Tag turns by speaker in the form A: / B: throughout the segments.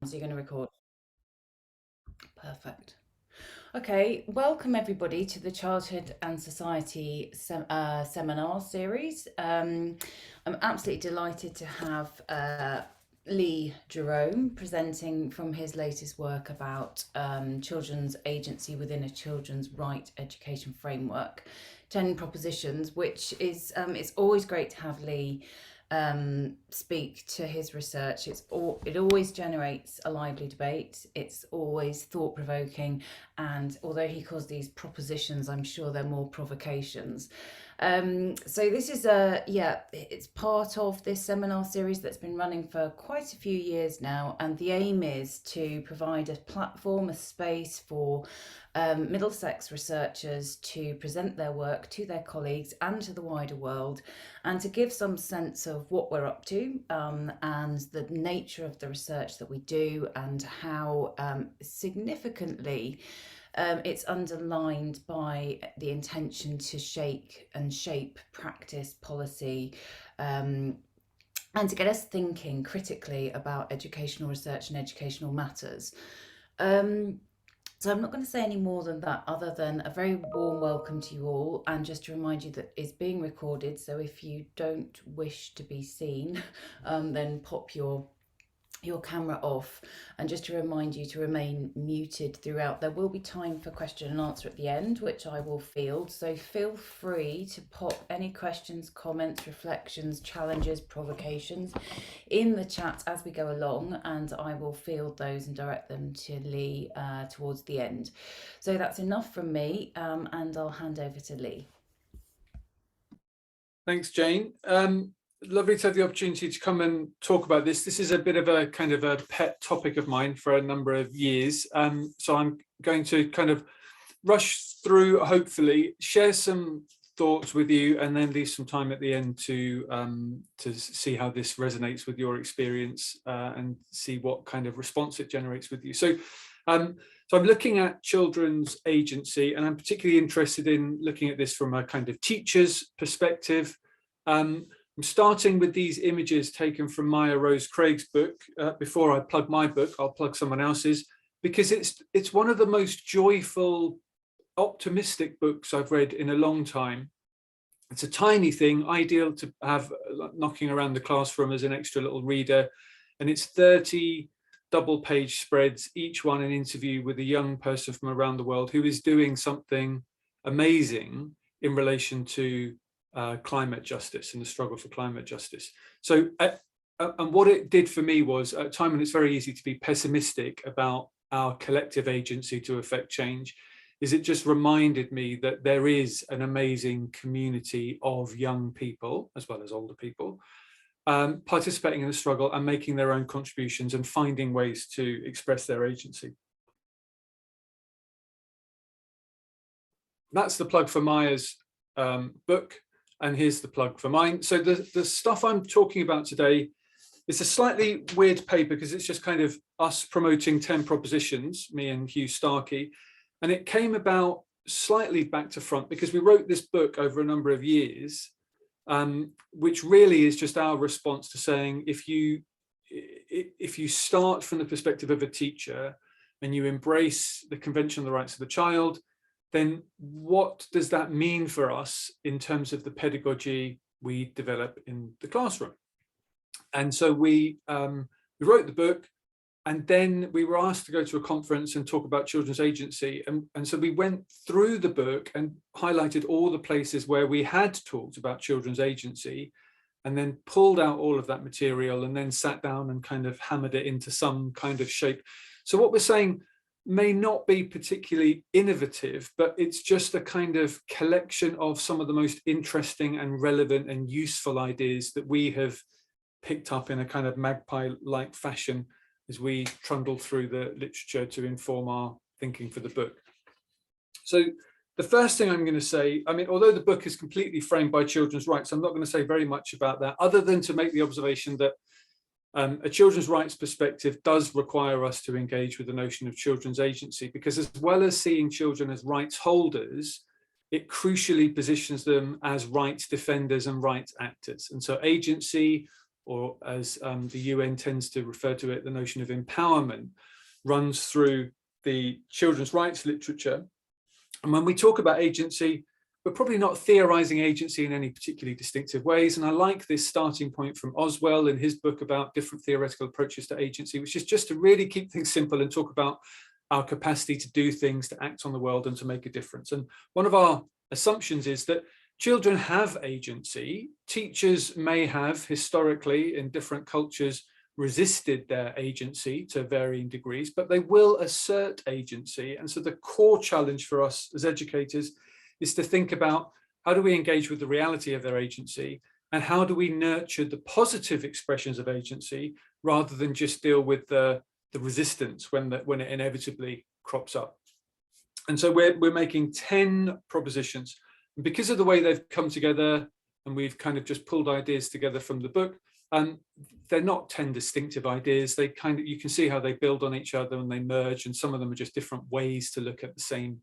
A: So you're going to record. Perfect. Okay, welcome everybody to the Childhood and Society seminar series. I'm absolutely delighted to have Lee Jerome presenting from his latest work about children's agency within a children's right education framework, 10 propositions, which is, it's always great to have Lee speak to his research. It always generates a lively debate. It's always thought-provoking, and although he calls these propositions, I'm sure they're more provocations. So this is it's part of this seminar series that's been running for quite a few years now, and the aim is to provide a platform, a space for Middlesex researchers to present their work to their colleagues and to the wider world, and to give some sense of what we're up to and the nature of the research that we do, and how significantly it's underlined by the intention to shape practice, policy, and to get us thinking critically about educational research and educational matters. So I'm not going to say any more than that, other than a very warm welcome to you all, and just to remind you that it's being recorded, so if you don't wish to be seen, then pop your camera off, and just to remind you to remain muted throughout. There will be time for question and answer at the end, which I will field, so feel free to pop any questions, comments, reflections, challenges, provocations in the chat as we go along, and I will field those and direct them to Lee towards the end. So that's enough from me, and I'll hand over to Lee.
B: Thanks, Jane. Lovely to have the opportunity to come and talk about this. This is a bit of a kind of a pet topic of mine for a number of years. So I'm going to kind of rush through, hopefully, share some thoughts with you, and then leave some time at the end to see how this resonates with your experience and see what kind of response it generates with you. So I'm looking at children's agency, and I'm particularly interested in looking at this from a kind of teacher's perspective. I'm starting with these images taken from Maya Rose Craig's book. Before I plug my book, I'll plug someone else's, because it's one of the most joyful, optimistic books I've read in a long time. It's a tiny thing, ideal to have knocking around the classroom as an extra little reader, and it's 30 double-page spreads, each one an interview with a young person from around the world who is doing something amazing in relation to climate justice and the struggle for climate justice. So, and what it did for me was, at a time when it's very easy to be pessimistic about our collective agency to affect change, is it just reminded me that there is an amazing community of young people, as well as older people, participating in the struggle and making their own contributions and finding ways to express their agency. That's the plug for Maya's book, and here's the plug for mine. So the stuff I'm talking about today is a slightly weird paper, because it's just kind of us promoting 10 propositions, me and Hugh Starkey, and it came about slightly back to front because we wrote this book over a number of years, which really is just our response to saying, if you start from the perspective of a teacher and you embrace the Convention on the Rights of the Child, then what does that mean for us in terms of the pedagogy we develop in the classroom? And so we wrote the book, and then we were asked to go to a conference and talk about children's agency. And so we went through the book and highlighted all the places where we had talked about children's agency, and then pulled out all of that material and then sat down and kind of hammered it into some kind of shape. So what we're saying may not be particularly innovative, but it's just a kind of collection of some of the most interesting and relevant and useful ideas that we have picked up in a kind of magpie-like fashion as we trundle through the literature to inform our thinking for the book. So the first thing I'm going to say, I mean, although the book is completely framed by children's rights, I'm not going to say very much about that, other than to make the observation that a children's rights perspective does require us to engage with the notion of children's agency, because as well as seeing children as rights holders, it crucially positions them as rights defenders and rights actors. And so agency, or as the UN tends to refer to it, the notion of empowerment, runs through the children's rights literature. And when we talk about agency, we're probably not theorizing agency in any particularly distinctive ways. And I like this starting point from Oswell in his book about different theoretical approaches to agency, which is just to really keep things simple and talk about our capacity to do things, to act on the world and to make a difference. And one of our assumptions is that children have agency. Teachers may have historically in different cultures resisted their agency to varying degrees, but they will assert agency. And so the core challenge for us as educators is to think about how do we engage with the reality of their agency, and how do we nurture the positive expressions of agency rather than just deal with the resistance when it inevitably crops up. And so we're making 10 propositions. And because of the way they've come together, and we've kind of just pulled ideas together from the book, they're not 10 distinctive ideas. They kind of, you can see how they build on each other and they merge, and some of them are just different ways to look at the same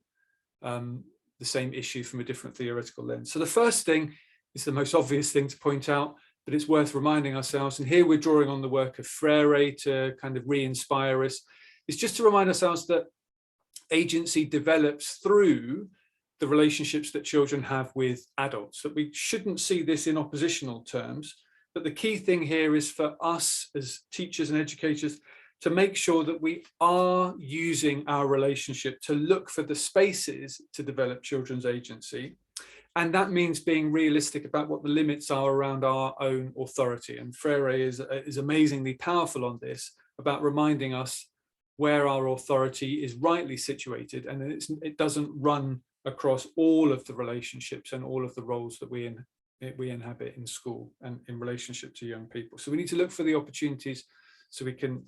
B: issue from a different theoretical lens. So the first thing is the most obvious thing to point out, but it's worth reminding ourselves, and here we're drawing on the work of Freire to kind of re-inspire us, is just to remind ourselves that agency develops through the relationships that children have with adults, that we shouldn't see this in oppositional terms. But the key thing here is for us as teachers and educators to make sure that we are using our relationship to look for the spaces to develop children's agency. And that means being realistic about what the limits are around our own authority. And Freire is amazingly powerful on this, about reminding us where our authority is rightly situated, and it doesn't run across all of the relationships and all of the roles that we inhabit in school and in relationship to young people. So we need to look for the opportunities so we can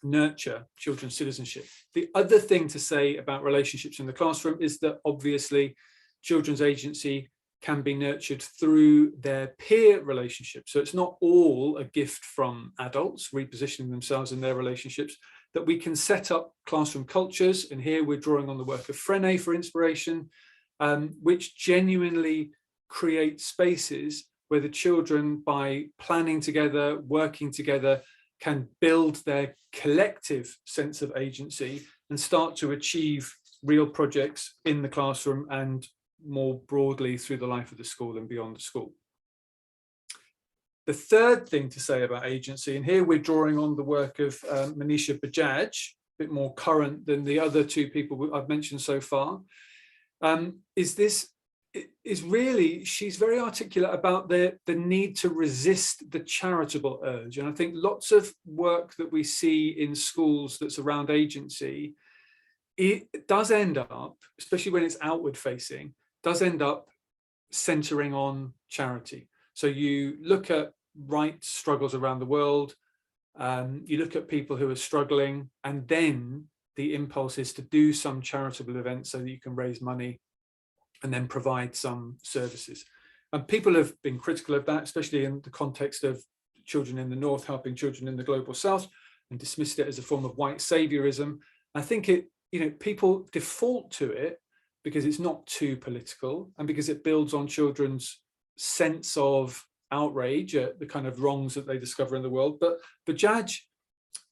B: nurture children's citizenship. The other thing to say about relationships in the classroom is that obviously children's agency can be nurtured through their peer relationships. So it's not all a gift from adults repositioning themselves in their relationships, that we can set up classroom cultures. And here we're drawing on the work of Freire for inspiration, which genuinely create spaces where the children, by planning together, working together, can build their collective sense of agency and start to achieve real projects in the classroom and more broadly through the life of the school and beyond the school. The third thing to say about agency, and here we're drawing on the work of Manisha Bajaj, a bit more current than the other two people I've mentioned so far, is really, she's very articulate about the need to resist the charitable urge. And I think lots of work that we see in schools that's around agency, it does end up, especially when it's outward facing, does end up centering on charity. So you look at rights struggles around the world, you look at people who are struggling, and then the impulse is to do some charitable event so that you can raise money and then provide some services. And people have been critical of that, especially in the context of children in the North helping children in the global South, and dismissed it as a form of white saviorism. I think people default to it because it's not too political and because it builds on children's sense of outrage at the kind of wrongs that they discover in the world. But Bajaj,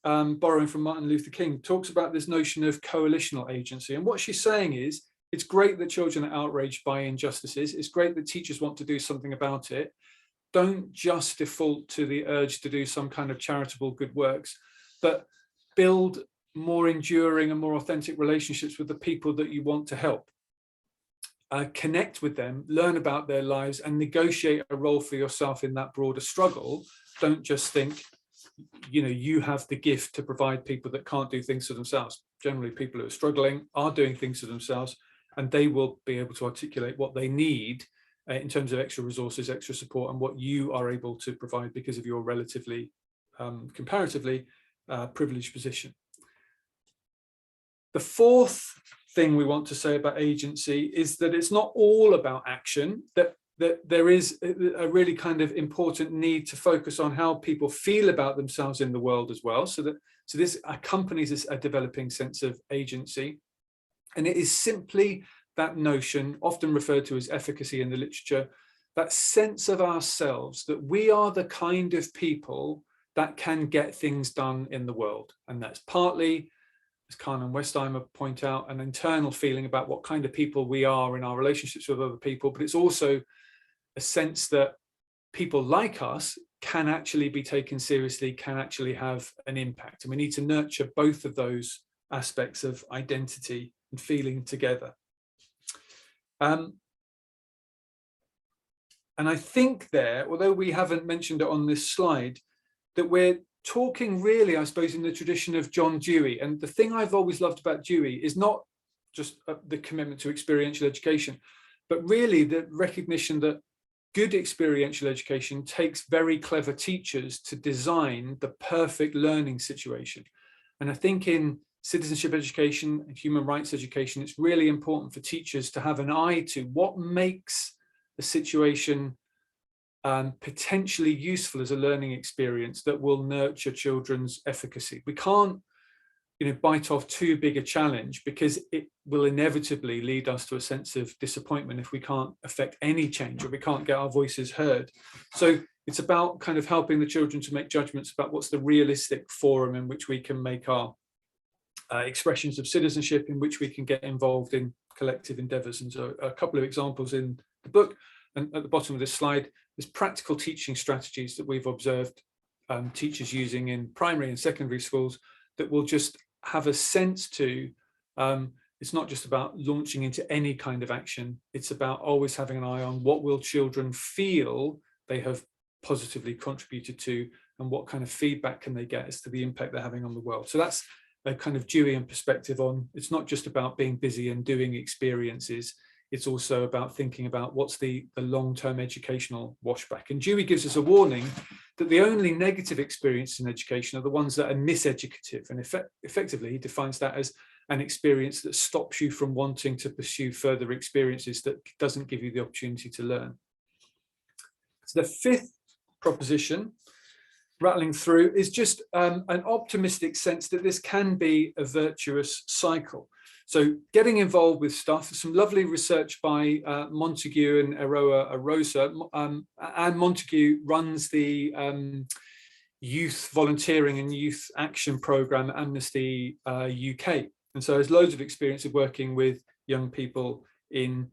B: borrowing from Martin Luther King, talks about this notion of coalitional agency. And what she's saying is, it's great that children are outraged by injustices. It's great that teachers want to do something about it. Don't just default to the urge to do some kind of charitable good works, but build more enduring and more authentic relationships with the people that you want to help. Connect with them, learn about their lives, and negotiate a role for yourself in that broader struggle. Don't just think, you have the gift to provide people that can't do things for themselves. Generally, people who are struggling are doing things for themselves, and they will be able to articulate what they need in terms of extra resources, extra support, and what you are able to provide because of your relatively, comparatively privileged position. The fourth thing we want to say about agency is that it's not all about action, that there is a really kind of important need to focus on how people feel about themselves in the world as well. So this accompanies a developing sense of agency. And it is simply that notion, often referred to as efficacy in the literature, that sense of ourselves, that we are the kind of people that can get things done in the world. And that's partly, as Kahn and Westheimer point out, an internal feeling about what kind of people we are in our relationships with other people, but it's also a sense that people like us can actually be taken seriously, can actually have an impact. And we need to nurture both of those aspects of identity and feeling together. And I think there, although we haven't mentioned it on this slide, that we're talking really, I suppose, in the tradition of John Dewey. And the thing I've always loved about Dewey is not just the commitment to experiential education, but really the recognition that good experiential education takes very clever teachers to design the perfect learning situation. And I think in citizenship education and human rights education, it's really important for teachers to have an eye to what makes the situation potentially useful as a learning experience that will nurture children's efficacy. We can't, bite off too big a challenge, because it will inevitably lead us to a sense of disappointment if we can't affect any change or we can't get our voices heard. So it's about kind of helping the children to make judgments about what's the realistic forum in which we can make our expressions of citizenship, in which we can get involved in collective endeavours. And so a couple of examples in the book, and at the bottom of this slide, there's practical teaching strategies that we've observed teachers using in primary and secondary schools that will just have a sense to, it's not just about launching into any kind of action, it's about always having an eye on what will children feel they have positively contributed to, and what kind of feedback can they get as to the impact they're having on the world. So that's a kind of Deweyan perspective on, it's not just about being busy and doing experiences, it's also about thinking about what's the long-term educational washback. And Dewey gives us a warning that the only negative experiences in education are the ones that are miseducative. And effectively, he defines that as an experience that stops you from wanting to pursue further experiences, that doesn't give you the opportunity to learn. So the fifth proposition, rattling through, is just an optimistic sense that this can be a virtuous cycle. So getting involved with stuff, some lovely research by Montague and Eroa Arosa. Anne Montague runs the youth volunteering and youth action program at Amnesty UK. And so has loads of experience of working with young people in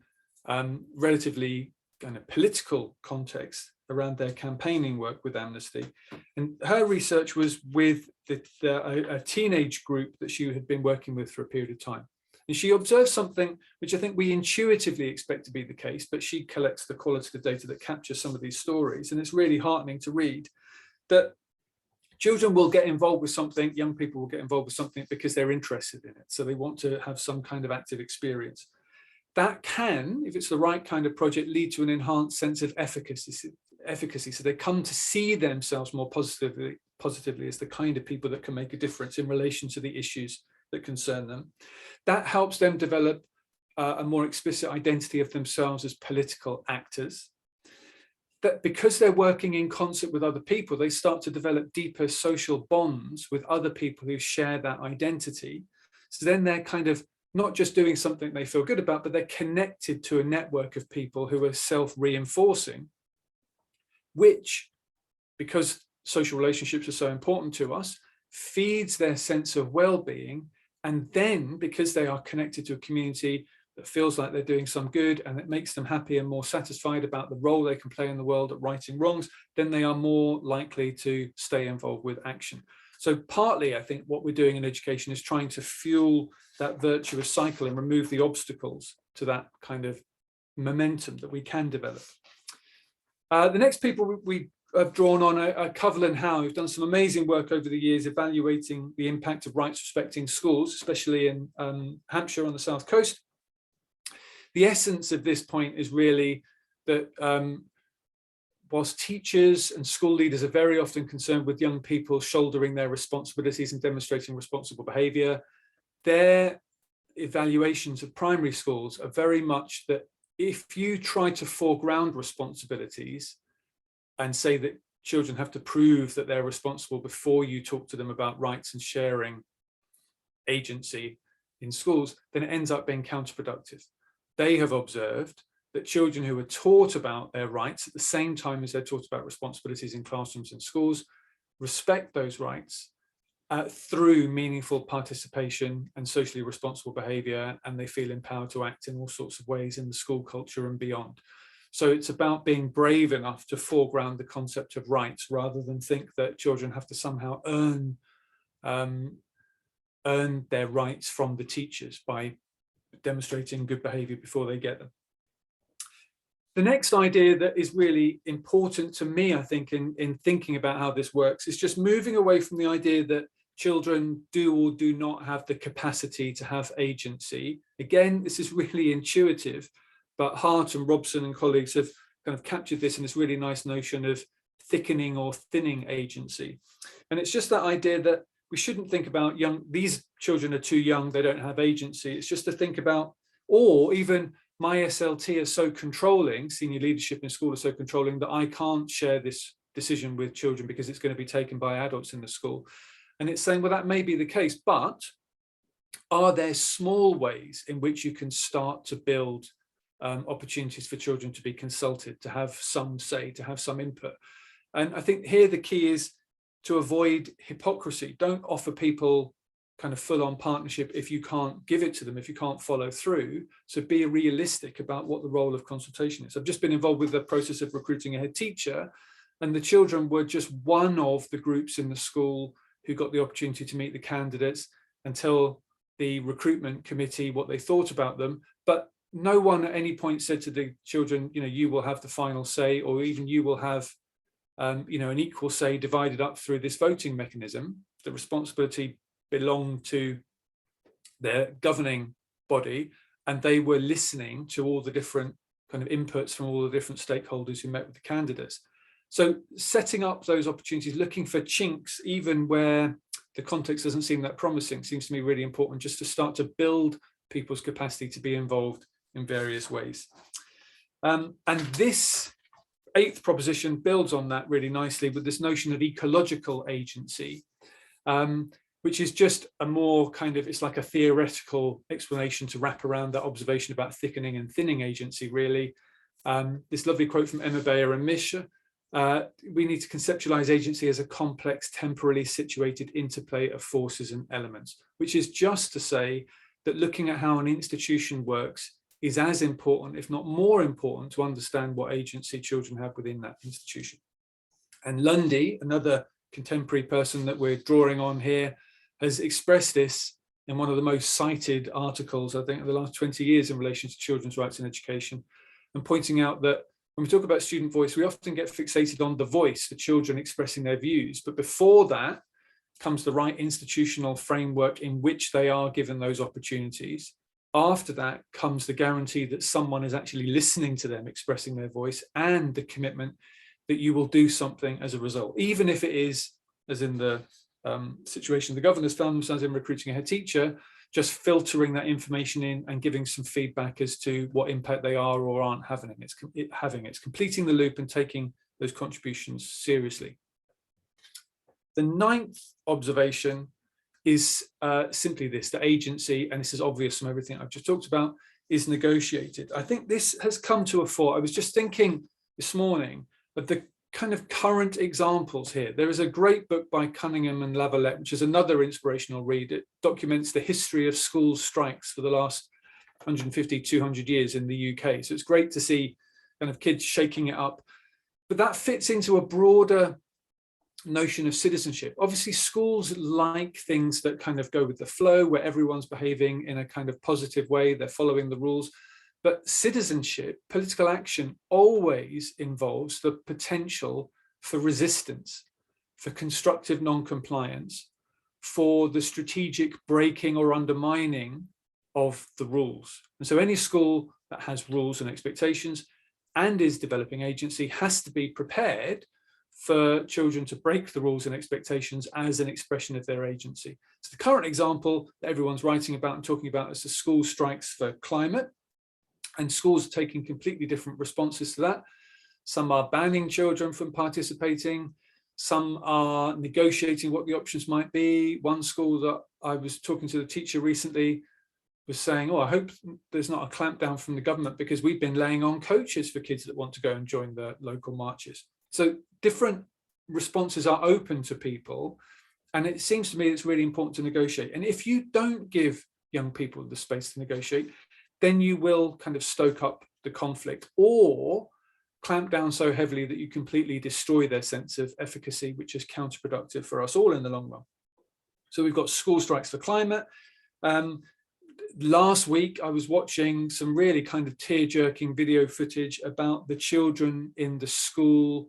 B: relatively kind of political context around their campaigning work with Amnesty. And her research was with a teenage group that she had been working with for a period of time. And she observed something which I think we intuitively expect to be the case, but she collects the qualitative data that captures some of these stories. And it's really heartening to read that children will get involved with something, young people will get involved with something because they're interested in it. So they want to have some kind of active experience. That can, if it's the right kind of project, lead to an enhanced sense of efficacy. So they come to see themselves more positively as the kind of people that can make a difference in relation to the issues that concern them. That helps them develop a more explicit identity of themselves as political actors. That because they're working in concert with other people, they start to develop deeper social bonds with other people who share that identity. So then they're kind of not just doing something they feel good about, but they're connected to a network of people who are self-reinforcing, which, because social relationships are so important to us, feeds their sense of well-being. And then because they are connected to a community that feels like they're doing some good and it makes them happy and more satisfied about the role they can play in the world at righting wrongs, then they are more likely to stay involved with action. So partly, I think what we're doing in education is trying to fuel that virtuous cycle and remove the obstacles to that kind of momentum that we can develop. The next people we have drawn on are Covell and Howe, who've done some amazing work over the years evaluating the impact of rights respecting schools, especially in Hampshire on the south coast. The essence of this point is really that whilst teachers and school leaders are very often concerned with young people shouldering their responsibilities and demonstrating responsible behaviour, their evaluations of primary schools are very much that if you try to foreground responsibilities and say that children have to prove that they're responsible before you talk to them about rights and sharing agency in schools, then it ends up being counterproductive. They have observed that children who are taught about their rights at the same time as they're taught about responsibilities in classrooms and schools respect those rights through meaningful participation and socially responsible behaviour, and they feel empowered to act in all sorts of ways in the school culture and beyond. So it's about being brave enough to foreground the concept of rights rather than think that children have to somehow earn their rights from the teachers by demonstrating good behaviour before they get them. The next idea that is really important to me, I think, in thinking about how this works is just moving away from the idea that children do or do not have the capacity to have agency. Again, this is really intuitive, but Hart and Robson and colleagues have kind of captured this in this really nice notion of thickening or thinning agency. And it's just that idea that we shouldn't think about these children are too young, they don't have agency. It's just to think about, or even my SLT is so controlling, senior leadership in school is so controlling that I can't share this decision with children because it's going to be taken by adults in the school. And it's saying, well, that may be the case, but are there small ways in which you can start to build opportunities for children to be consulted, to have some say, to have some input? And I think here the key is to avoid hypocrisy. Don't offer people kind of full-on partnership if you can't give it to them, if you can't follow through. So be realistic about what the role of consultation is. I've just been involved with the process of recruiting a head teacher, and the children were just one of the groups in the school who got the opportunity to meet the candidates and tell the recruitment committee what they thought about them. But no one at any point said to the children, you know, you will have the final say, or even you will have you know, an equal say divided up through this voting mechanism. The responsibility belonged to their governing body, and they were listening to all the different kind of inputs from all the different stakeholders who met with the candidates. So setting up those opportunities, looking for chinks, even where the context doesn't seem that promising, seems to me really important, just to start to build people's capacity to be involved in various ways. And this 8th proposition builds on that really nicely with this notion of ecological agency, which is just a more kind of, it's like a theoretical explanation to wrap around that observation about thickening and thinning agency, really. This lovely quote from Emma Bayer and Misha: we need to conceptualize agency as a complex, temporally situated interplay of forces and elements, which is just to say that looking at how an institution works is as important, if not more important, to understand what agency children have within that institution. And Lundy, another contemporary person that we're drawing on here, has expressed this in one of the most cited articles, I think, of the last 20 years in relation to children's rights in education, and pointing out that when we talk about student voice, we often get fixated on the voice, the children expressing their views. But before that comes the right institutional framework in which they are given those opportunities. After that comes the guarantee that someone is actually listening to them expressing their voice, and the commitment that you will do something as a result, even if it is, as in the situation the governors found themselves in recruiting a head teacher, just filtering that information in and giving some feedback as to what impact they are or aren't having. It's completing the loop and taking those contributions seriously. The 9th observation is simply this: the agency, and this is obvious from everything I've just talked about, is negotiated. I think this has come to a fore. I was just thinking this morning of the kind of current examples here. There is a great book by Cunningham and Lavalette, which is another inspirational read. It documents the history of school strikes for the last 150, 200 years in the UK. So it's great to see kind of kids shaking it up. But that fits into a broader notion of citizenship. Obviously, schools like things that kind of go with the flow, where everyone's behaving in a kind of positive way, they're following the rules. But citizenship, political action, always involves the potential for resistance, for constructive non-compliance, for the strategic breaking or undermining of the rules. And so any school that has rules and expectations and is developing agency has to be prepared for children to break the rules and expectations as an expression of their agency. So the current example that everyone's writing about and talking about is the school strikes for climate. And schools are taking completely different responses to that. Some are banning children from participating. Some are negotiating what the options might be. One school that I was talking to the teacher recently was saying, oh, I hope there's not a clampdown from the government because we've been laying on coaches for kids that want to go and join the local marches. So different responses are open to people. And it seems to me it's really important to negotiate. And if you don't give young people the space to negotiate, then you will kind of stoke up the conflict or clamp down so heavily that you completely destroy their sense of efficacy, which is counterproductive for us all in the long run. So we've got school strikes for climate. Last week, I was watching some really kind of tear-jerking video footage about the children in the school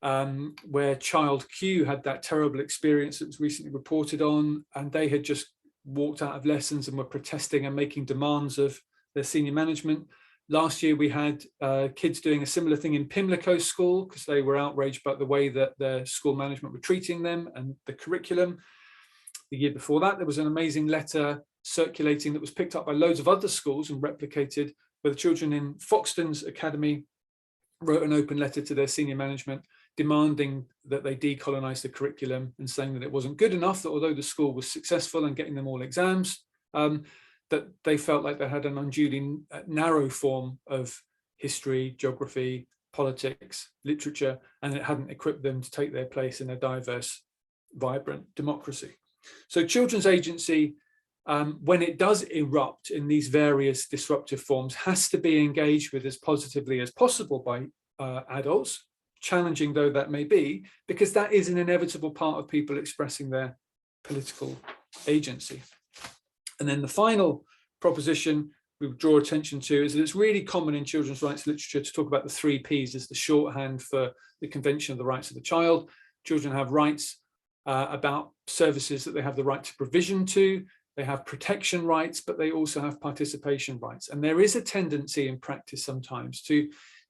B: where child Q had that terrible experience that was recently reported on, and they had just walked out of lessons and were protesting and making demands of their senior management. Last year, we had kids doing a similar thing in Pimlico School because they were outraged by the way that their school management were treating them and the curriculum. The year before that, there was an amazing letter circulating that was picked up by loads of other schools and replicated, where the children in Foxton's Academy wrote an open letter to their senior management demanding that they decolonize the curriculum and saying that it wasn't good enough, that although the school was successful in getting them all exams, that they felt like they had an unduly narrow form of history, geography, politics, literature, and it hadn't equipped them to take their place in a diverse, vibrant democracy. So children's agency, when it does erupt in these various disruptive forms, has to be engaged with as positively as possible by adults, challenging though that may be, because that is an inevitable part of people expressing their political agency. And then the final proposition we would draw attention to is that it's really common in children's rights literature to talk about the 3 Ps as the shorthand for the Convention of the Rights of the Child. Children have rights about services that they have the right to provision to. They have protection rights, but they also have participation rights. And there is a tendency in practice sometimes to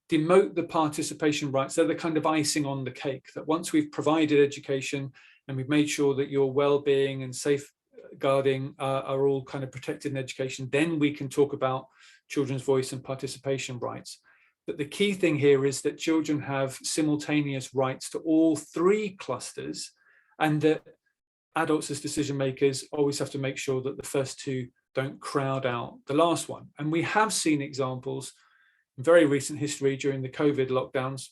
B: demote the participation rights. They're the kind of icing on the cake, that once we've provided education and we've made sure that your well-being and safeguarding are all kind of protected in education, then we can talk about children's voice and participation rights. But the key thing here is that children have simultaneous rights to all 3 clusters, and that adults as decision makers always have to make sure that the first 2 don't crowd out the last one. And we have seen examples in very recent history during the COVID lockdowns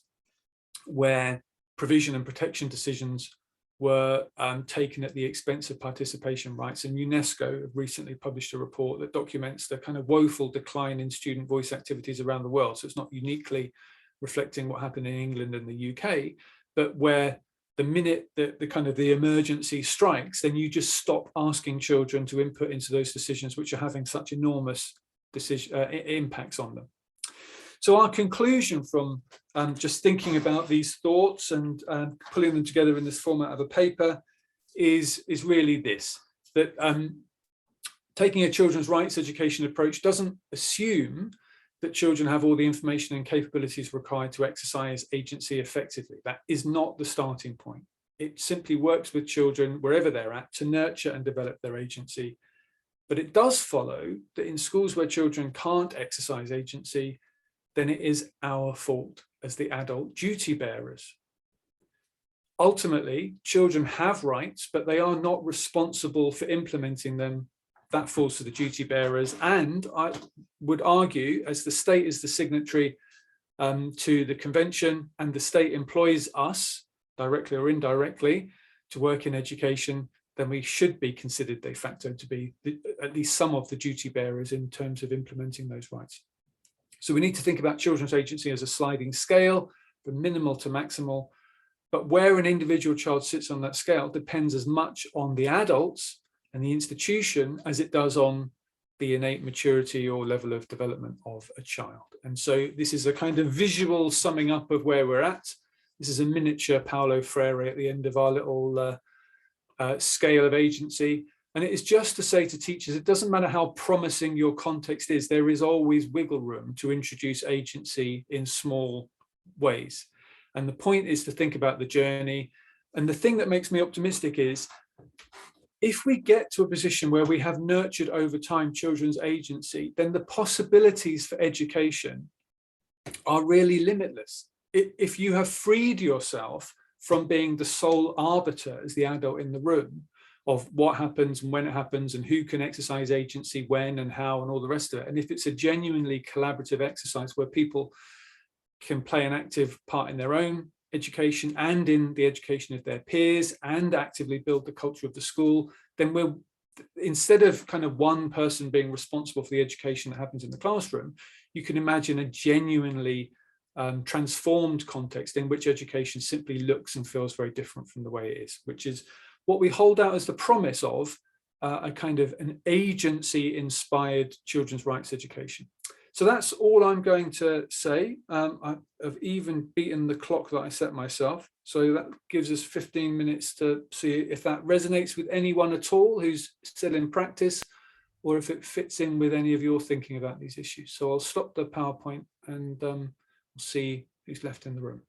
B: where provision and protection decisions were taken at the expense of participation rights. And UNESCO have recently published a report that documents the kind of woeful decline in student voice activities around the world. So it's not uniquely reflecting what happened in England and the UK, but where the minute that the emergency strikes, then you just stop asking children to input into those decisions, which are having such enormous impacts on them. So our conclusion from just thinking about these thoughts and pulling them together in this format of a paper is really this, that taking a children's rights education approach doesn't assume that children have all the information and capabilities required to exercise agency effectively. That is not the starting point. It simply works with children wherever they're at to nurture and develop their agency. But it does follow that in schools where children can't exercise agency, then it is our fault as the adult duty bearers. Ultimately, children have rights, but they are not responsible for implementing them. That falls to the duty bearers. And I would argue, as the state is the signatory to the convention, and the state employs us directly or indirectly to work in education, then we should be considered de facto to be at least some of the duty bearers in terms of implementing those rights. So we need to think about children's agency as a sliding scale from minimal to maximal, but where an individual child sits on that scale depends as much on the adults and the institution as it does on the innate maturity or level of development of a child. And so this is a kind of visual summing up of where we're at. This is a miniature Paulo Freire at the end of our little scale of agency. And it is just to say to teachers, it doesn't matter how promising your context is, there is always wiggle room to introduce agency in small ways. And the point is to think about the journey. And the thing that makes me optimistic is, if we get to a position where we have nurtured over time children's agency, then the possibilities for education are really limitless. If you have freed yourself from being the sole arbiter as the adult in the room of what happens and when it happens and who can exercise agency when and how and all the rest of it. And if it's a genuinely collaborative exercise where people can play an active part in their own education and in the education of their peers and actively build the culture of the school, then we're, instead of kind of one person being responsible for the education that happens in the classroom, you can imagine a genuinely transformed context in which education simply looks and feels very different from the way it is, which is what we hold out as the promise of a kind of an agency-inspired children's rights education. So that's all I'm going to say. I've even beaten the clock that I set myself. So that gives us 15 minutes to see if that resonates with anyone at all who's still in practice, or if it fits in with any of your thinking about these issues. So I'll stop the PowerPoint and we'll see who's left in the room.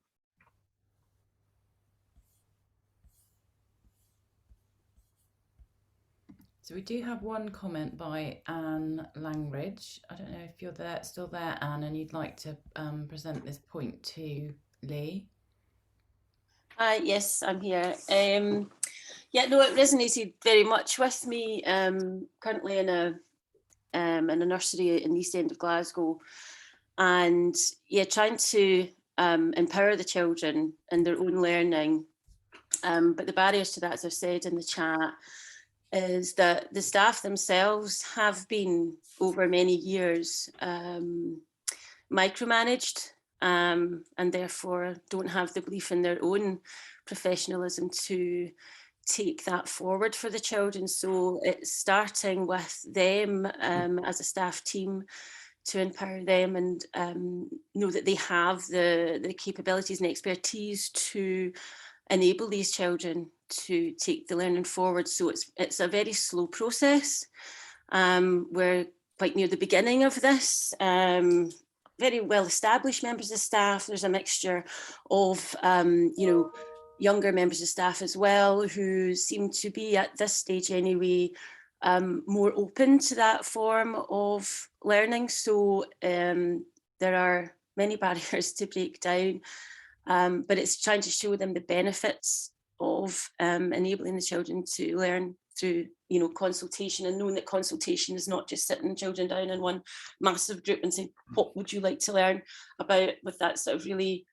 A: So we do have one comment by Anne Langridge. I don't know if you're there, still there, Anne, and you'd like to present this point to Lee.
C: Yes, I'm here. Yeah, no, it resonated very much with me. Currently in a nursery in the East End of Glasgow, and yeah, trying to empower the children in their own learning. But the barriers to that, as I've said in the chat, is that the staff themselves have been over many years micromanaged, and therefore don't have the belief in their own professionalism to take that forward for the children. So it's starting with them as a staff team to empower them and know that they have the capabilities and expertise to enable these children to take the learning forward. So it's a very slow process. We're quite near the beginning of this. Very well established members of staff. There's a mixture of younger members of staff as well, who seem to be at this stage anyway more open to that form of learning. So there are many barriers to break down, but it's trying to show them the benefits of enabling the children to learn through consultation, and knowing that consultation is not just sitting children down in one massive group and saying, what would you like to learn about, with that sort of really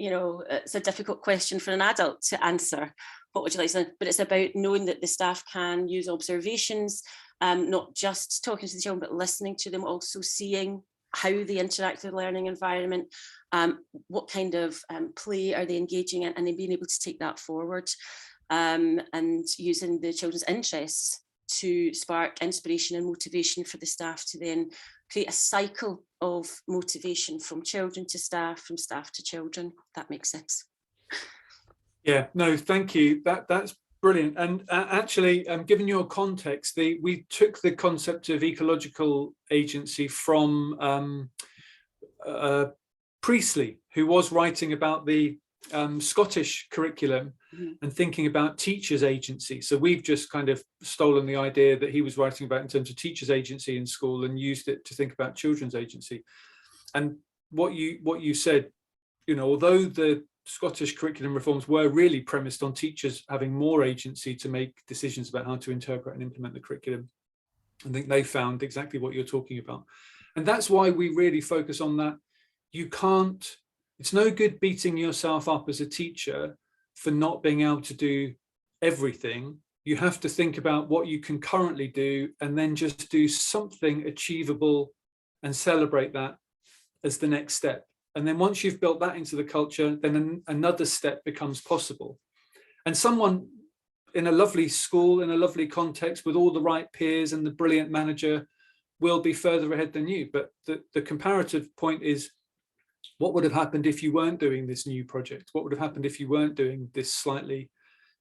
C: it's a difficult question for an adult to answer. What would you like to learn? But it's about knowing that the staff can use observations, not just talking to the children, but listening to them, also seeing how they interact with the learning environment, what kind of play are they engaging in, and then being able to take that forward, and using the children's interests to spark inspiration and motivation for the staff to then create a cycle of motivation from children to staff, from staff to children, if that makes sense.
B: Yeah, no, thank you. That's brilliant. And actually, given your context, we took the concept of ecological agency from Priestley, who was writing about the Scottish curriculum and thinking about teachers' agency. So we've just kind of stolen the idea that he was writing about in terms of teachers' agency in school and used it to think about children's agency. And what you said, although the Scottish curriculum reforms were really premised on teachers having more agency to make decisions about how to interpret and implement the curriculum, I think they found exactly what you're talking about. And that's why we really focus on that. It's no good beating yourself up as a teacher for not being able to do everything. You have to think about what you can currently do and then just do something achievable and celebrate that as the next step. And then once you've built that into the culture, then another step becomes possible. And someone in a lovely school, in a lovely context, with all the right peers and the brilliant manager will be further ahead than you. But the comparative point is, what would have happened if you weren't doing this new project? What would have happened if you weren't doing this slightly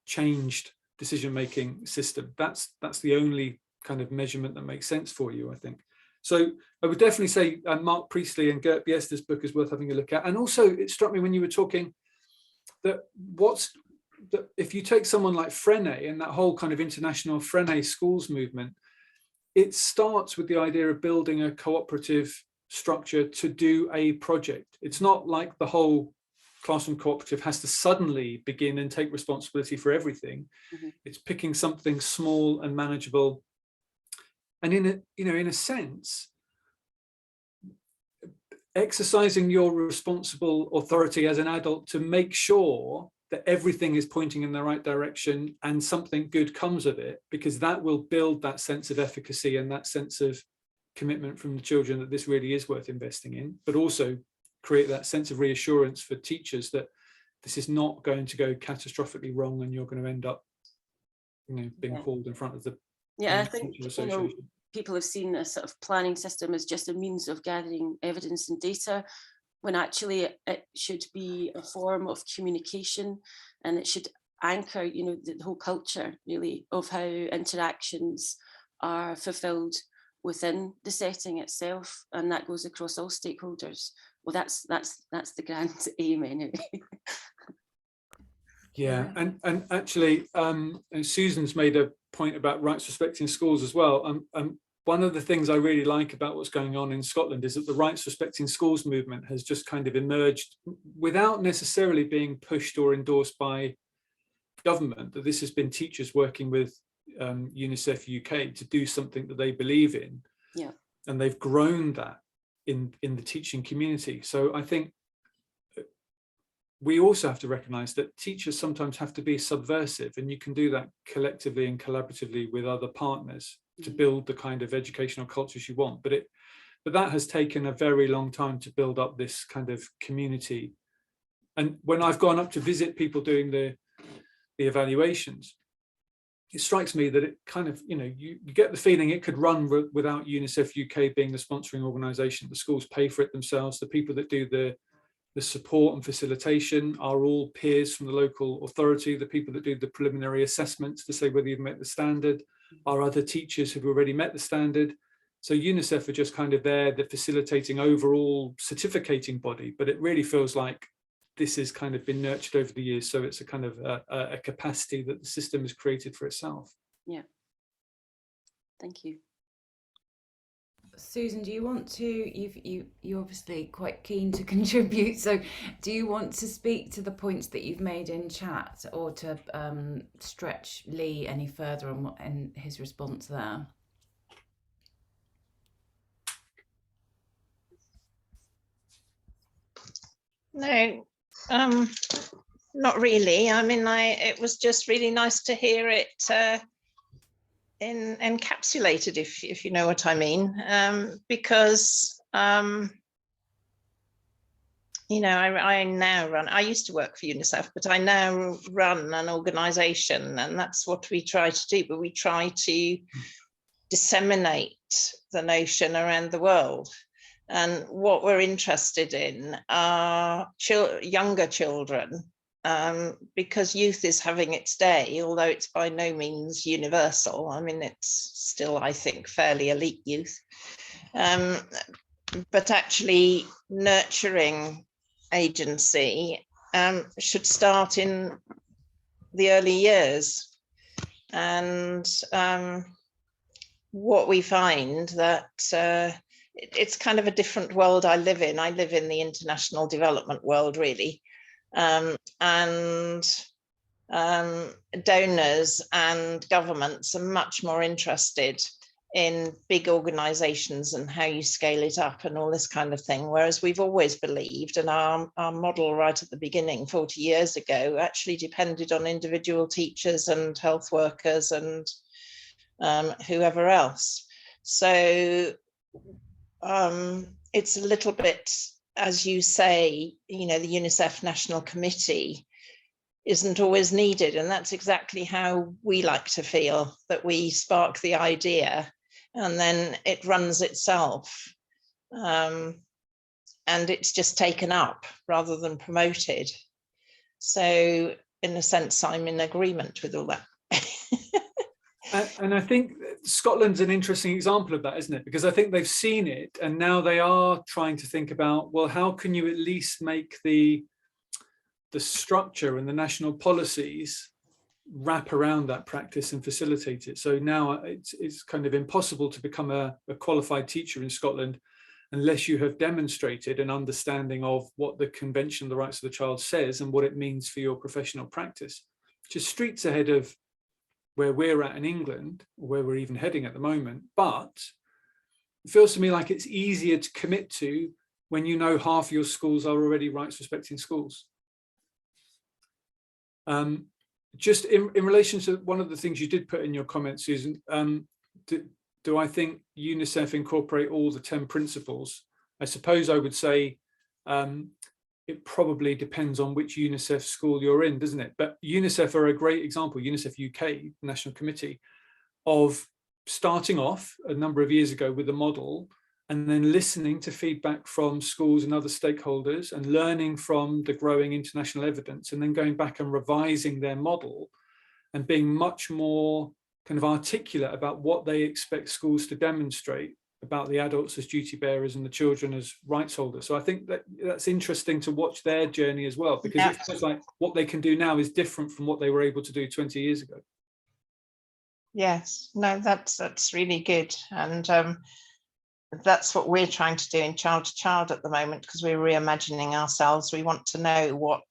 B: changed decision-making system? That's the only kind of measurement that makes sense for you, I think. So I would definitely say Mark Priestley and Gert Biesta's book is worth having a look at. And also it struck me when you were talking that if you take someone like Freinet and that whole kind of international Freinet schools movement, it starts with the idea of building a cooperative structure to do a project. It's not like the whole classroom cooperative has to suddenly begin and take responsibility for everything. It's picking something small and manageable, and in a sense, exercising your responsible authority as an adult to make sure that everything is pointing in the right direction and something good comes of it, because that will build that sense of efficacy and that sense of commitment from the children that this really is worth investing in, but also create that sense of reassurance for teachers that this is not going to go catastrophically wrong and you're going to end up being hauled in front of the
C: I think people have seen a sort of planning system as just a means of gathering evidence and data, when actually it should be a form of communication, and it should anchor, the whole culture really of how interactions are fulfilled within the setting itself, and that goes across all stakeholders. Well, that's the grand aim anyway.
B: Yeah, and actually, Susan's made a point about rights respecting schools as well. One of the things I really like about what's going on in Scotland is that the rights respecting schools movement has just kind of emerged without necessarily being pushed or endorsed by government. That this has been teachers working with UNICEF UK to do something that they believe in, and they've grown that in the teaching community. So I think we also have to recognise that teachers sometimes have to be subversive, and you can do that collectively and collaboratively with other partners to build the kind of educational cultures you want. But that has taken a very long time to build up this kind of community. And when I've gone up to visit people doing the evaluations, it strikes me that it kind of, you get the feeling it could run without UNICEF UK being the sponsoring organisation. The schools pay for it themselves. The people that do the support and facilitation are all peers from the local authority. The people that do the preliminary assessments to say whether you've met the standard are other teachers who've already met the standard. So UNICEF are just kind of there, the facilitating overall certificating body, but it really feels like this has kind of been nurtured over the years. So it's a kind of a capacity that the system has created for itself.
C: Yeah. Thank you.
A: Susan, do you want to, you're obviously quite keen to contribute, so do you want to speak to the points that you've made in chat, or to stretch Lee any further on and his response there?
D: No, not really. I mean, it was just really nice to hear it encapsulated, if you know what I mean, because I now run, I used to work for UNICEF, but I now run an organisation, and that's what we try to do. But we try to disseminate the notion around the world. And what we're interested in are younger children, because youth is having its day, although it's by no means universal. I mean, it's still, I think, fairly elite youth. But actually nurturing agency should start in the early years. And what we find that it's kind of a different world I live in. I live in the international development world, really. And donors and governments are much more interested in big organizations and how you scale it up and all this kind of thing. Whereas we've always believed, and our model right at the beginning 40 years ago actually depended on individual teachers and health workers and whoever else. So it's a little bit, as you say, the UNICEF National Committee isn't always needed. And that's exactly how we like to feel, that we spark the idea and then it runs itself. And it's just taken up rather than promoted. So in a sense, I'm in agreement with all that.
B: And I think Scotland's an interesting example of that, isn't it? Because I think they've seen it, and now they are trying to think about, well, how can you at least make the structure and the national policies wrap around that practice and facilitate it. So now it's kind of impossible to become a qualified teacher in Scotland unless you have demonstrated an understanding of what the Convention on the Rights of the Child says and what it means for your professional practice, which is streets ahead of where we're at in England, or where we're even heading at the moment. But it feels to me like it's easier to commit to when you know half your schools are already rights respecting schools. Just in relation to one of the things you did put in your comments, Susan, do I think UNICEF incorporate all the 10 principles? I suppose I would say it probably depends on which UNICEF school you're in, doesn't it? But UNICEF are a great example, UNICEF UK, National Committee, of starting off a number of years ago with a model and then listening to feedback from schools and other stakeholders and learning from the growing international evidence, and then going back and revising their model and being much more kind of articulate about what they expect schools to demonstrate about the adults as duty bearers and the children as rights holders. So I think that that's interesting to watch their journey as well, because it feels like what they can do now is different from what they were able to do 20 years ago.
D: Yes, no, that's really good. And that's what we're trying to do in Child to Child at the moment, because we're reimagining ourselves. We want to know what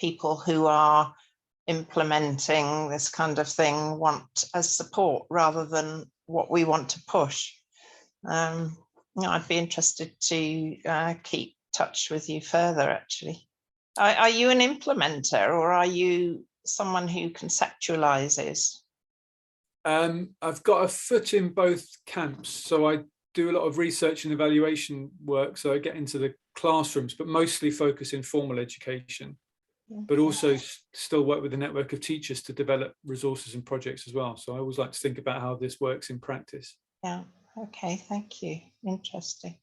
D: people who are implementing this kind of thing want as support rather than what we want to push. I'd be interested to keep touch with you further, actually. Are you an implementer, or are you someone who conceptualizes?
B: I've got a foot in both camps. So I do a lot of research and evaluation work. So I get into the classrooms, but mostly focus in formal education, but also still work with a network of teachers to develop resources and projects as well. So I always like to think about how this works in practice.
D: Yeah, okay, thank you. Interesting.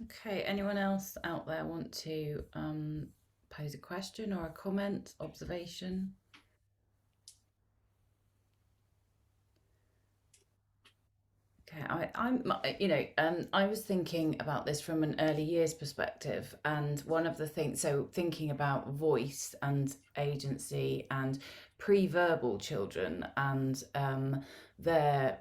A: Okay, anyone else out there want to pose a question or a comment, observation? Okay, I was thinking about this from an early years perspective, and one of the things, so thinking about voice and agency and pre-verbal children and their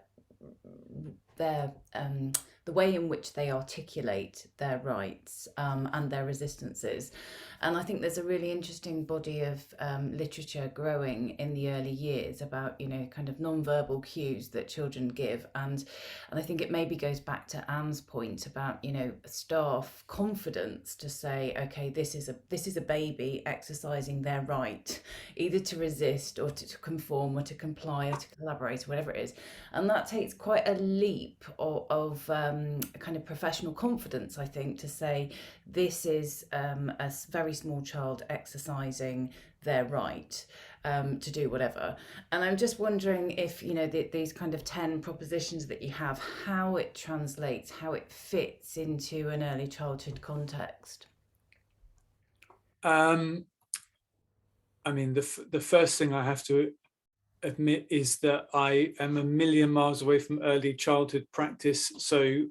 A: the way in which they articulate their rights and their resistances. And I think there's a really interesting body of literature growing in the early years about, kind of non-verbal cues that children give. And I think it maybe goes back to Anne's point about, staff confidence to say, okay, this is a baby exercising their right, either to resist or to conform or to comply or to collaborate or whatever it is. And that takes quite a leap of kind of professional confidence, I think, to say this is a very small child exercising their right to do whatever. And I'm just wondering if, these kind of 10 propositions that you have, how it translates, how it fits into an early childhood context.
B: I mean, the first thing I have to admit is that I am a million miles away from early childhood practice. So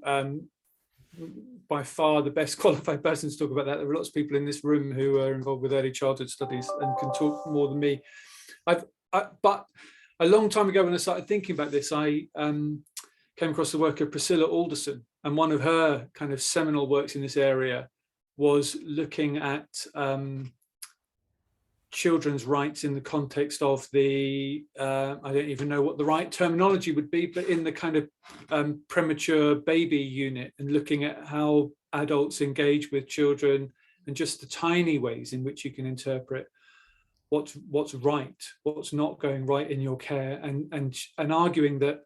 B: by far the best qualified person to talk about that. There are lots of people in this room who are involved with early childhood studies and can talk more than me. But a long time ago, when I started thinking about this, I came across the work of Priscilla Alderson, and one of her kind of seminal works in this area was looking at children's rights in the context of the, I don't even know what the right terminology would be, but in the kind of premature baby unit, and looking at how adults engage with children and just the tiny ways in which you can interpret what's right, what's not going right in your care, and arguing that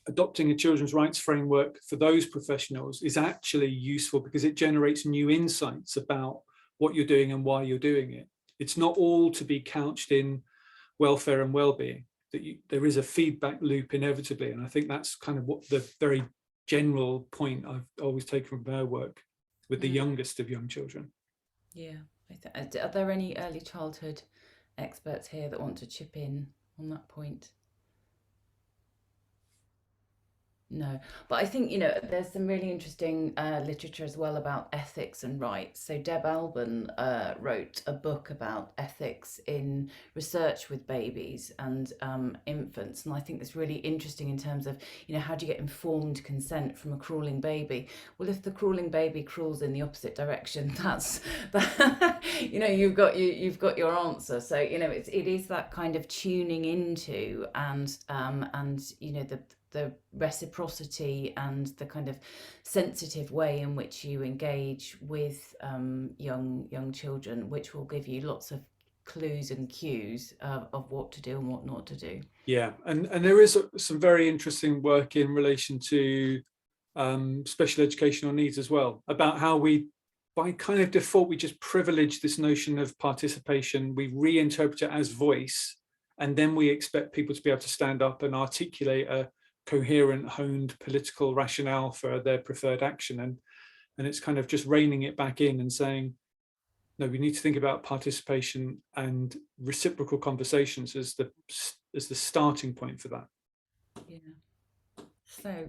B: adopting a children's rights framework for those professionals is actually useful because it generates new insights about what you're doing and why you're doing it. It's not all to be couched in welfare and well-being, that there is a feedback loop inevitably. And I think that's kind of what the very general point I've always taken from her work with the youngest of young children.
A: Yeah. Are there any early childhood experts here that want to chip in on that point? No, but I think, there's some really interesting literature as well about ethics and rights. So Deb Alban wrote a book about ethics in research with babies and infants. And I think that's really interesting in terms of, how do you get informed consent from a crawling baby? Well, if the crawling baby crawls in the opposite direction, that's, you've got your answer. So, it is that kind of tuning into and the reciprocity and the kind of sensitive way in which you engage with young children, which will give you lots of clues and cues of what to do and what not to do.
B: Yeah, and there is some very interesting work in relation to special educational needs as well, about how we, by kind of default, we just privilege this notion of participation. We reinterpret it as voice, and then we expect people to be able to stand up and articulate a coherent, honed political rationale for their preferred action. And it's kind of just reining it back in and saying, no, we need to think about participation and reciprocal conversations as the starting point for that.
A: Yeah.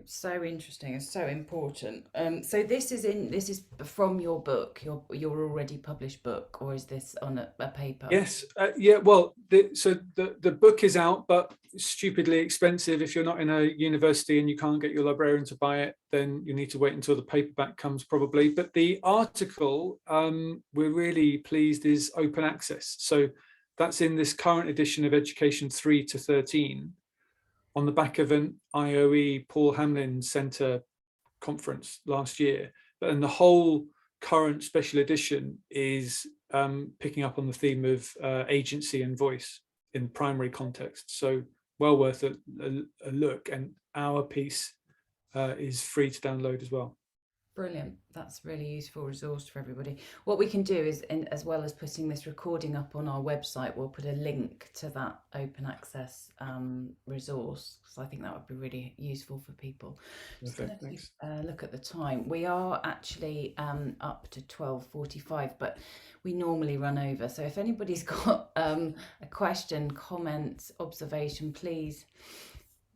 A: So interesting and so important. So this is from your book, your already published book, or is this on a paper?
B: Yes, yeah. Well, the book is out, but stupidly expensive. If you're not in a university and you can't get your librarian to buy it, then you need to wait until the paperback comes, probably. But the article, we're really pleased, is open access. So that's in this current edition of Education 3 to 13. On the back of an IOE Paul Hamlin Centre conference last year. And the whole current special edition is picking up on the theme of agency and voice in primary context. So well worth a look. And our piece is free to download as well.
A: Brilliant. That's a really useful resource for everybody. What we can do is, as well as putting this recording up on our website, we'll put a link to that open access resource, because I think that would be really useful for people. Just going to look at the time. We are actually up to 12:45, but we normally run over. So if anybody's got a question, comment, observation, please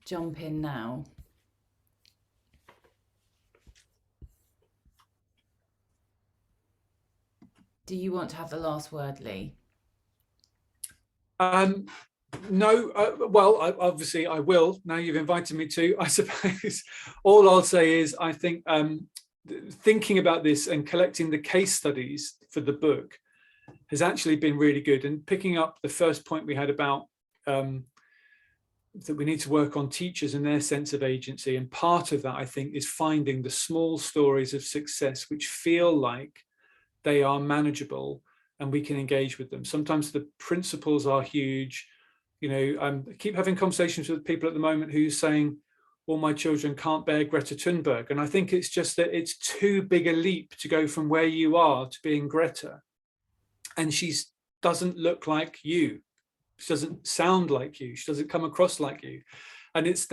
A: jump in now. Do you want to have the last word, Lee?
B: No, well, obviously I will. Now you've invited me to, I suppose. All I'll say is I think thinking about this and collecting the case studies for the book has actually been really good. And picking up the first point we had about that we need to work on teachers and their sense of agency. And part of that, I think, is finding the small stories of success which feel like they are manageable and we can engage with them. Sometimes the principles are huge. I keep having conversations with people at the moment who's saying, well, my children can't bear Greta Thunberg. And I think it's just that it's too big a leap to go from where you are to being Greta. And she doesn't look like you. She doesn't sound like you. She doesn't come across like you. And it's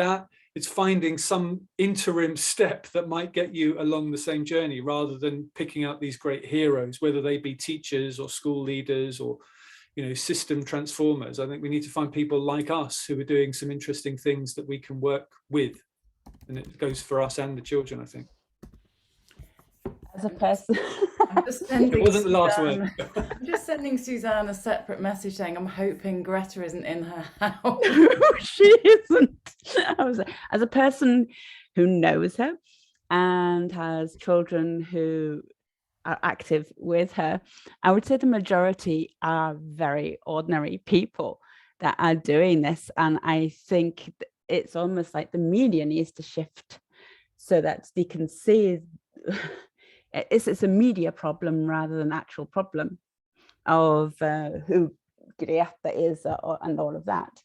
B: finding some interim step that might get you along the same journey, rather than picking out these great heroes, whether they be teachers or school leaders or, system transformers. I think we need to find people like us who are doing some interesting things that we can work with. And it goes for us and the children, I think.
E: As a person,
B: it wasn't the last word.
A: I'm just sending Suzanne a separate message saying I'm hoping Greta isn't in her house.
E: She isn't. As a person who knows her and has children who are active with her, I would say the majority are very ordinary people that are doing this. And I think it's almost like the media needs to shift so that they can see it's a media problem rather than actual problem of who Greta is and all of that.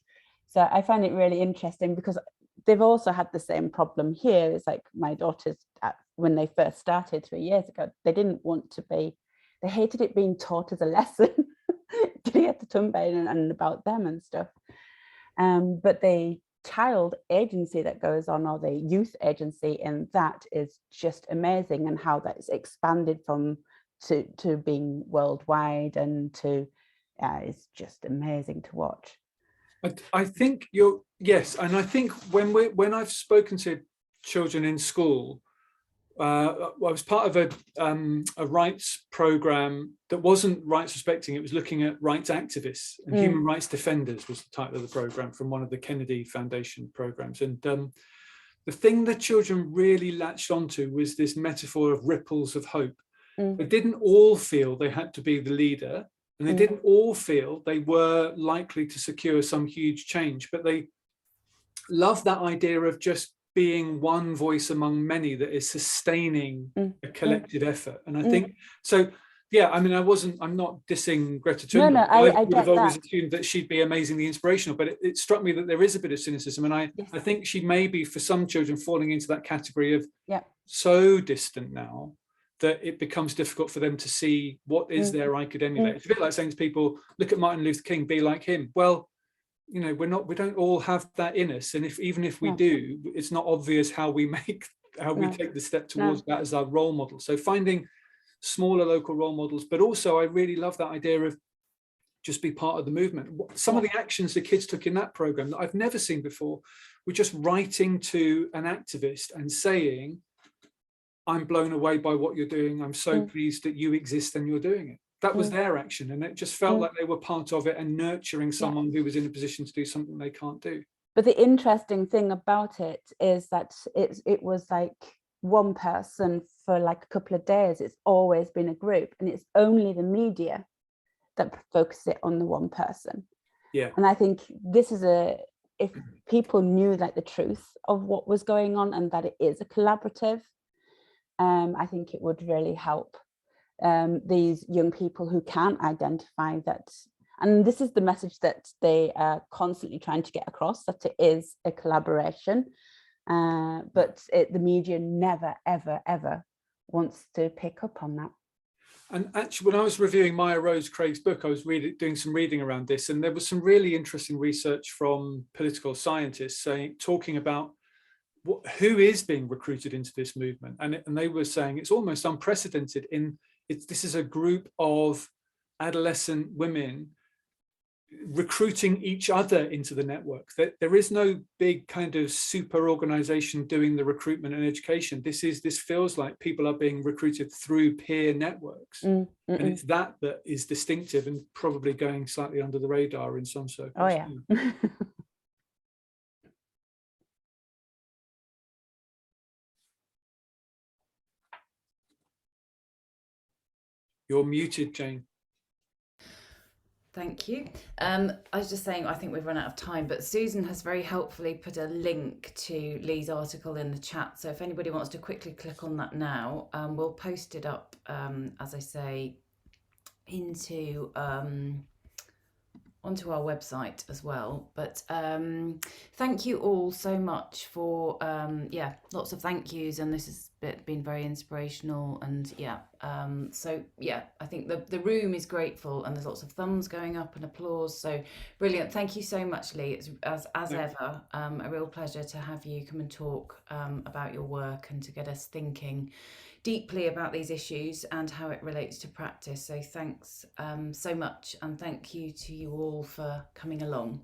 E: So I find it really interesting because they've also had the same problem here. It's like my daughters, when they first started 3 years ago, they didn't want to be, they hated it being taught as a lesson, Greta Thunberg and about them and stuff. But the child agency that goes on, or the youth agency in that, is just amazing, and how that's expanded from to being worldwide and to it's just amazing to watch.
B: I think yes, and I think when I've spoken to children in school, I was part of a rights program that wasn't rights respecting. It was looking at rights activists and human rights defenders was the title of the program, from one of the Kennedy Foundation programs. And the thing that children really latched onto was this metaphor of ripples of hope. They didn't all feel they had to be the leader, and they didn't all feel they were likely to secure some huge change, but they loved that idea of just being one voice among many that is sustaining a collective effort. And I think so. Yeah, I mean, I'm not dissing Greta Thunberg.
E: No, I
B: would have
E: get
B: always
E: that.
B: assumed that she'd be amazingly inspirational, but it struck me that there is a bit of cynicism. And I think she may be, for some children, falling into that category of so distant now that it becomes difficult for them to see what is there I could emulate. It's a bit like saying to people, look at Martin Luther King, be like him. Well, you know, we don't all have that in us. And even if we do, it's not obvious how we take the step towards that as our role model. So finding smaller local role models, but also I really love that idea of just be part of the movement. Some of the actions the kids took in that program that I've never seen before were just writing to an activist and saying, I'm blown away by what you're doing. I'm so pleased that you exist and you're doing it. That was their action. And it just felt like they were part of it and nurturing someone who was in a position to do something they can't do.
E: But the interesting thing about it is that it was like one person for like a couple of days. It's always been a group, and it's only the media that focuses it on the one person.
B: Yeah.
E: And I think this is if people knew like the truth of what was going on and that it is a collaborative, I think it would really help these young people who can't identify that. And this is the message that they are constantly trying to get across, that it is a collaboration. But the media never, ever, ever wants to pick up on that.
B: And actually, when I was reviewing Maya Rose Craig's book, I was doing some reading around this, and there was some really interesting research from political scientists talking about who is being recruited into this movement. And they were saying it's almost unprecedented this is a group of adolescent women recruiting each other into the network. There is no big kind of super organization doing the recruitment and education. This feels like people are being recruited through peer networks. And it's that is distinctive and probably going slightly under the radar in some circles.
E: Oh yeah.
B: You're muted, Jane.
A: Thank you. I was just saying, I think we've run out of time, but Susan has very helpfully put a link to Lee's article in the chat. So if anybody wants to quickly click on that now, we'll post it up, as I say, into onto our website as well. But thank you all so much for lots of thank yous, and this has been very inspirational. And I think the room is grateful, and there's lots of thumbs going up and applause. So brilliant. Thank you so much, Lee. It's as ever a real pleasure to have you come and talk about your work and to get us thinking deeply about these issues and how it relates to practice. So thanks so much, and thank you to you all for coming along.